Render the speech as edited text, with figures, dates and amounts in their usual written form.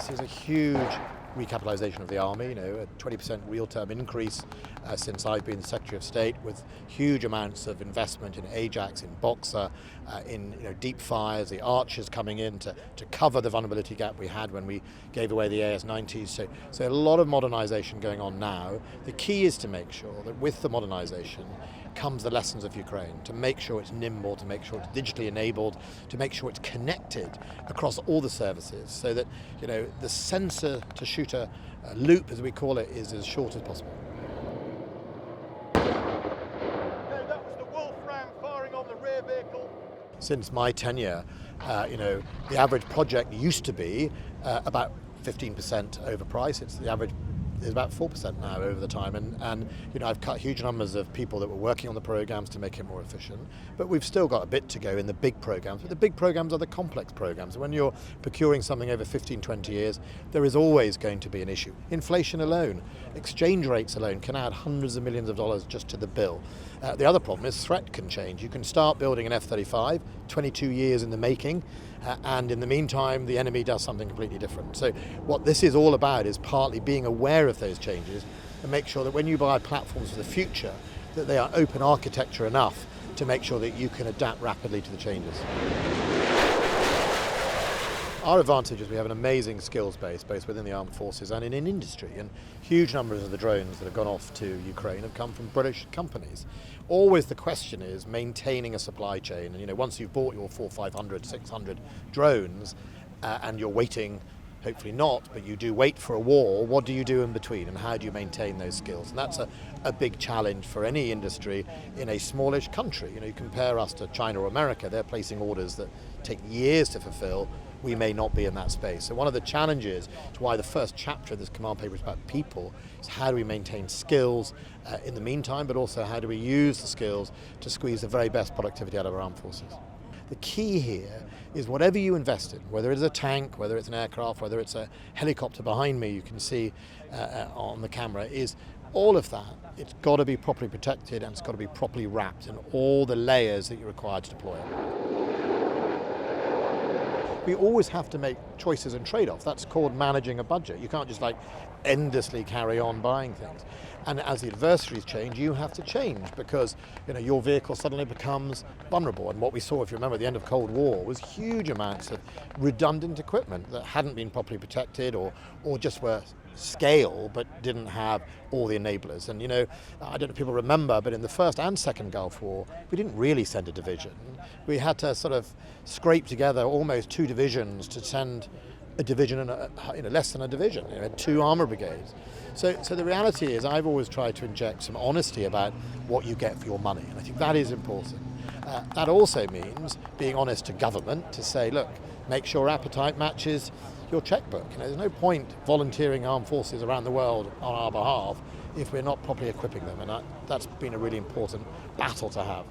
this is a huge recapitalisation of the army, a 20% real-term increase since I've been Secretary of State, with huge amounts of investment in Ajax, in Boxer, in deep fires, the Archers coming in to cover the vulnerability gap we had when we gave away the AS-90s. So a lot of modernisation going on now. The key is to make sure that with the modernisation comes the lessons of Ukraine, to make sure it's nimble, to make sure it's digitally enabled, to make sure it's connected across all the services, so that the sensor to shooter loop, as we call it, is as short as possible. Okay, that was the Wolfram firing on the rear vehicle. Since my tenure, the average project used to be about 15% overpriced. It's the average is about 4% now over the time, and I've cut huge numbers of people that were working on the programs to make it more efficient, but we've still got a bit to go in the big programs. But the big programs are the complex programs. When you're procuring something over 15-20 years, there is always going to be an issue. Inflation alone, exchange rates alone can add hundreds of millions of dollars just to the bill. The other problem is threat can change. You can start building an F-35, 22 years in the making, and in the meantime the enemy does something completely different. So what this is all about is partly being aware of those changes and make sure that when you buy platforms for the future, that they are open architecture enough to make sure that you can adapt rapidly to the changes. Our advantage is we have an amazing skills base, both within the armed forces and in industry, and huge numbers of the drones that have gone off to Ukraine have come from British companies. Always the question is maintaining a supply chain, and once you've bought your 400, 500, 600 drones and you're waiting, hopefully not, but you do wait for a war, what do you do in between, and how do you maintain those skills? And that's a big challenge for any industry in a smallish country. You compare us to China or America, they're placing orders that take years to fulfill. We may not be in that space. So one of the challenges, is why the first chapter of this command paper is about people, is how do we maintain skills in the meantime, but also how do we use the skills to squeeze the very best productivity out of our armed forces. The key here is whatever you invest in, whether it's a tank, whether it's an aircraft, whether it's a helicopter behind me you can see on the camera, is all of that. It's got to be properly protected and it's got to be properly wrapped in all the layers that you're required to deploy it. We always have to make choices and trade-offs. That's called managing a budget. You can't just endlessly carry on buying things. And as the adversaries change, you have to change because your vehicle suddenly becomes vulnerable. And what we saw, if you remember, at the end of Cold War was huge amounts of redundant equipment that hadn't been properly protected or just were scale but didn't have all the enablers. And I don't know if people remember, but in the first and second Gulf War, we didn't really send a division. We had to sort of scrape together almost 2 divisions to send a division and less than a division. You had 2 armour brigades. So the reality is I've always tried to inject some honesty about what you get for your money, and I think that is important. That also means being honest to government to say, look, make sure appetite matches your checkbook. There's no point volunteering armed forces around the world on our behalf if we're not properly equipping them, and that's been a really important battle to have.